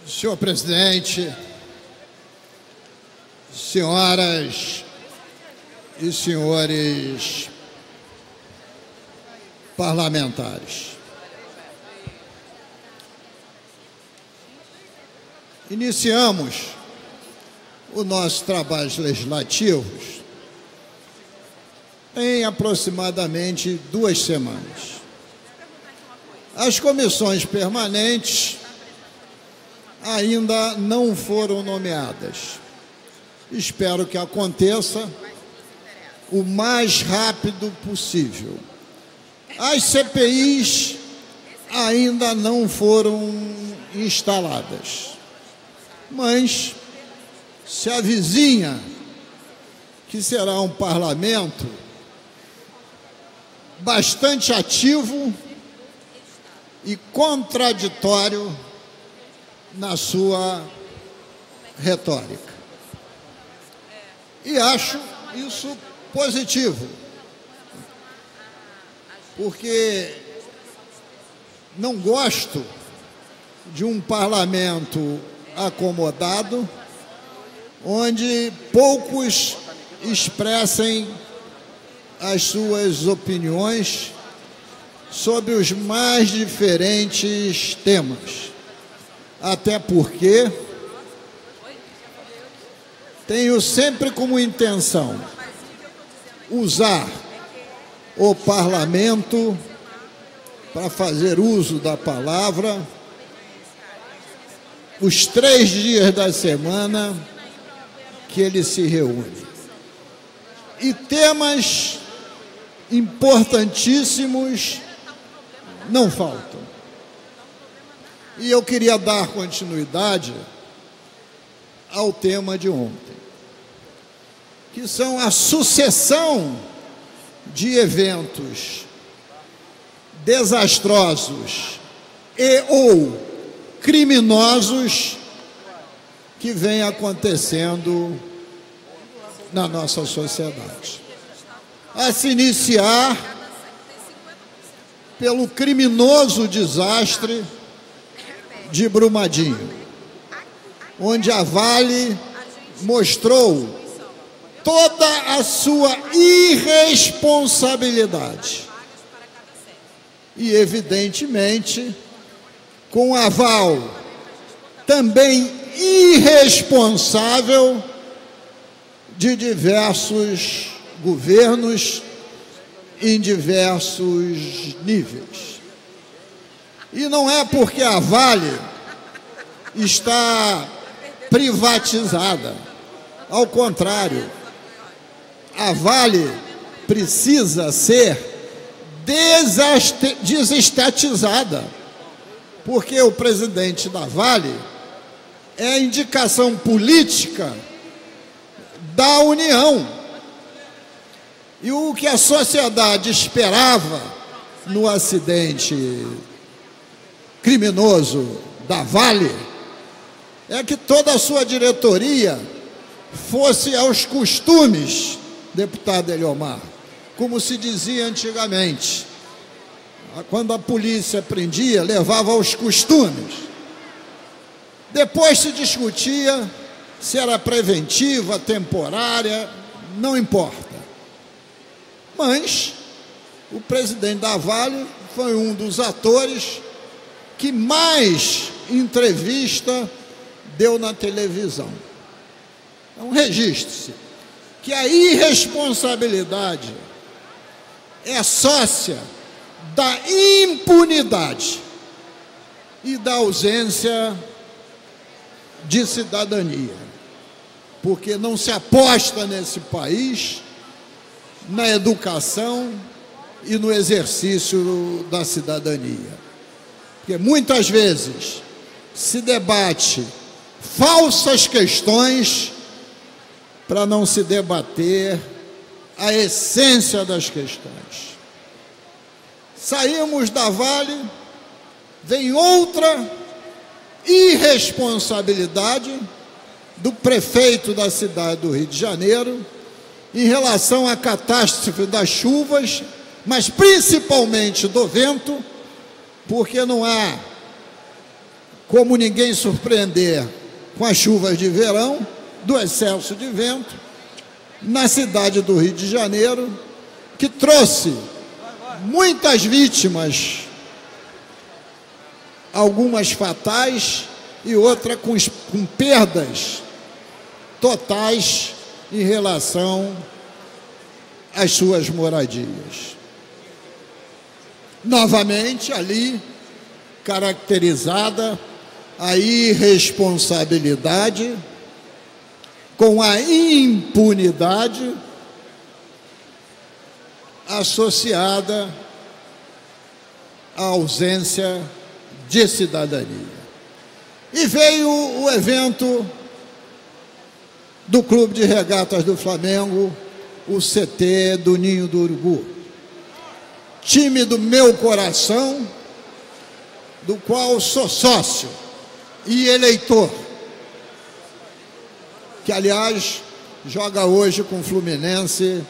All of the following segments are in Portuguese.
Senhor presidente, senhoras e senhores parlamentares, iniciamos o nosso trabalho legislativo em aproximadamente 2 semanas. As comissões permanentes ainda não foram nomeadas. Espero que aconteça o mais rápido possível. As CPIs ainda não foram instaladas, mas se avizinha que será um parlamento bastante ativo e contraditório na sua retórica. E acho isso positivo, porque não gosto de um parlamento acomodado, onde poucos expressem as suas opiniões sobre os mais diferentes temas. Até porque tenho sempre como intenção usar o parlamento para fazer uso da palavra os 3 dias da semana que ele se reúne. E temas importantíssimos não faltam. E eu queria dar continuidade ao tema de ontem, que são a sucessão de eventos desastrosos e ou criminosos que vem acontecendo na nossa sociedade. A se iniciar pelo criminoso desastre de Brumadinho, onde a Vale mostrou toda a sua irresponsabilidade e, evidentemente, com aval também irresponsável de diversos governos em diversos níveis. E não é porque a Vale está privatizada. Ao contrário, a Vale precisa ser desestatizada, porque o presidente da Vale é a indicação política da União. E o que a sociedade esperava no acidente criminoso da Vale é que toda a sua diretoria fosse aos costumes, deputado Eliomar, como se dizia antigamente. Quando a polícia prendia, levava aos costumes. Depois se discutia se era preventiva, temporária, não importa. Mas o presidente da Vale foi um dos atores que mais entrevista deu na televisão. Então, registre-se que a irresponsabilidade é sócia da impunidade e da ausência de cidadania, porque não se aposta nesse país na educação e no exercício da cidadania. Porque muitas vezes se debate falsas questões para não se debater a essência das questões. Saímos da Vale, vem outra irresponsabilidade do prefeito da cidade do Rio de Janeiro em relação à catástrofe das chuvas, mas principalmente do vento, porque não há como ninguém surpreender com as chuvas de verão, do excesso de vento, na cidade do Rio de Janeiro, que trouxe muitas vítimas, algumas fatais e outras com perdas totais em relação às suas moradias. Novamente, ali, caracterizada a irresponsabilidade com a impunidade associada à ausência de cidadania. E veio o evento do Clube de Regatas do Flamengo, o CT do Ninho do Urubu. Time do meu coração, do qual sou sócio e eleitor, que, aliás, joga hoje com o Fluminense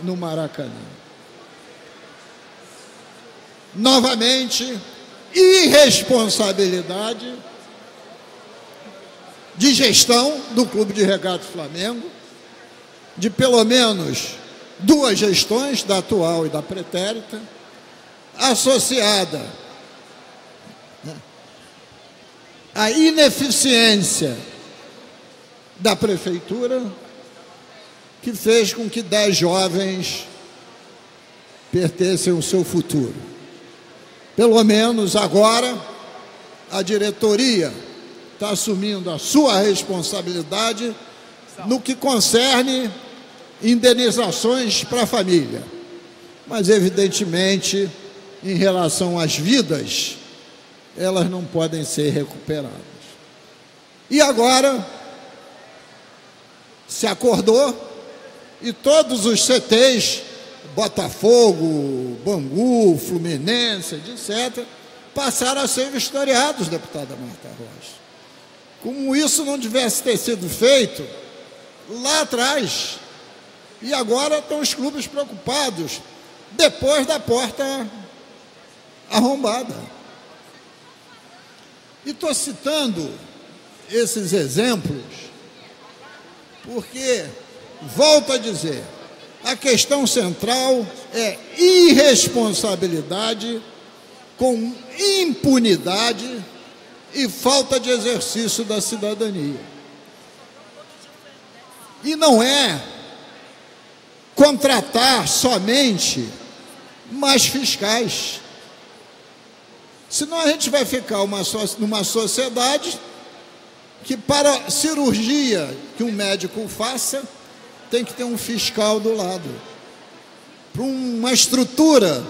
no Maracanã. Novamente, irresponsabilidade de gestão do Clube de Regatas do Flamengo, de pelo menos duas gestões, da atual e da pretérita, associada à ineficiência da prefeitura, que fez com que 10 jovens perdessem o seu futuro. Pelo menos agora, a diretoria está assumindo a sua responsabilidade no que concerne indenizações para a família. Mas, evidentemente, em relação às vidas, elas não podem ser recuperadas. E agora se acordou e todos os CTs, Botafogo, Bangu, Fluminense, etc., passaram a ser vistoriados, deputada Marta Rocha. Como isso não tivesse ter sido feito lá atrás. E agora estão os clubes preocupados, depois da porta arrombada. E estou citando esses exemplos porque, volto a dizer, a questão central é irresponsabilidade com impunidade e falta de exercício da cidadania. E não é contratar somente mais fiscais. Senão a gente vai ficar numa sociedade que, para cirurgia que um médico faça, tem que ter um fiscal do lado. Para uma estrutura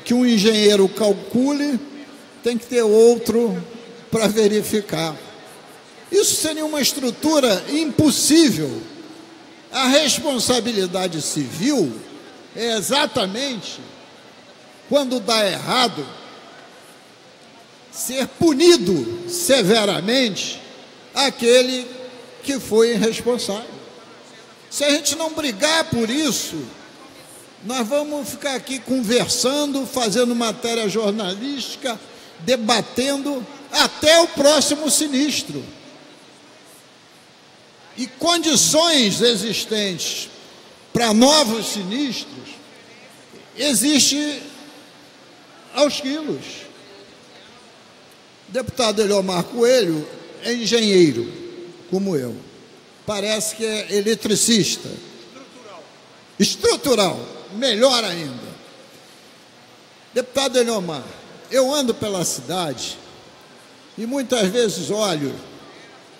que um engenheiro calcule, tem que ter outro para verificar. Isso seria uma estrutura impossível. A responsabilidade civil é exatamente quando dá errado, ser punido severamente aquele que foi irresponsável. Se a gente não brigar por isso, nós vamos ficar aqui conversando, fazendo matéria jornalística, debatendo até o próximo sinistro. E condições existentes para novos sinistros existe aos quilos. O deputado Eliomar Coelho é engenheiro, como eu. Parece que é eletricista. Estrutural, melhor ainda. Deputado Eliomar, eu ando pela cidade e muitas vezes olho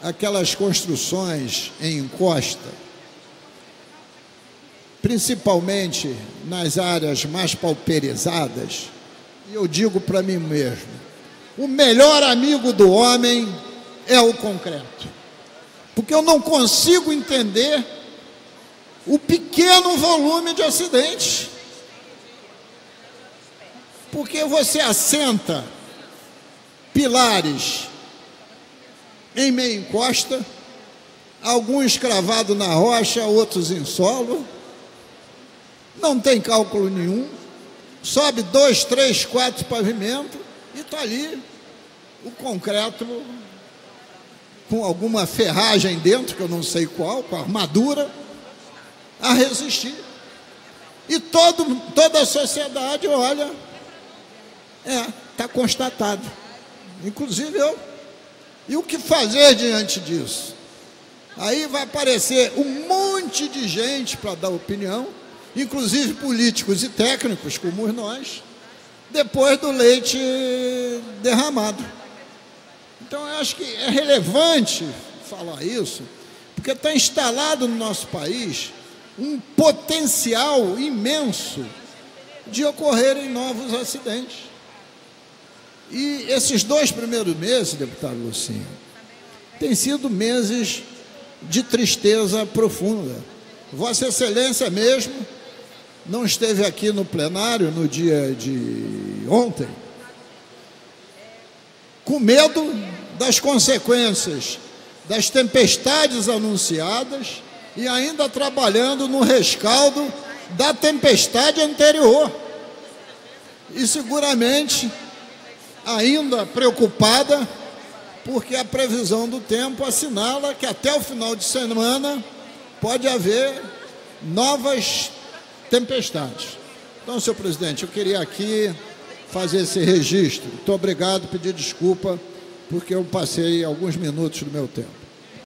aquelas construções em encosta, principalmente nas áreas mais pauperizadas, e eu digo para mim mesmo, o melhor amigo do homem é o concreto, porque eu não consigo entender o pequeno volume de acidentes, porque você assenta pilares em meia encosta, alguns cravados na rocha, outros em solo, não tem cálculo nenhum, sobe 2, 3, 4 pavimentos e está ali o concreto com alguma ferragem dentro, que eu não sei qual, com armadura, a resistir. E toda a sociedade olha, está constatado, inclusive eu. E o que fazer diante disso? Aí vai aparecer um monte de gente para dar opinião, inclusive políticos e técnicos como nós, depois do leite derramado. Então eu acho que é relevante falar isso, porque está instalado no nosso país um potencial imenso de ocorrerem novos acidentes. E esses 2 primeiros meses, deputado Lucinho, têm sido meses de tristeza profunda. Vossa Excelência mesmo não esteve aqui no plenário no dia de ontem, com medo das consequências das tempestades anunciadas e ainda trabalhando no rescaldo da tempestade anterior. E seguramente ainda preocupada, porque a previsão do tempo assinala que até o final de semana pode haver novas tempestades. Então, senhor presidente, eu queria aqui fazer esse registro. Muito obrigado, pedir desculpa, porque eu passei alguns minutos do meu tempo.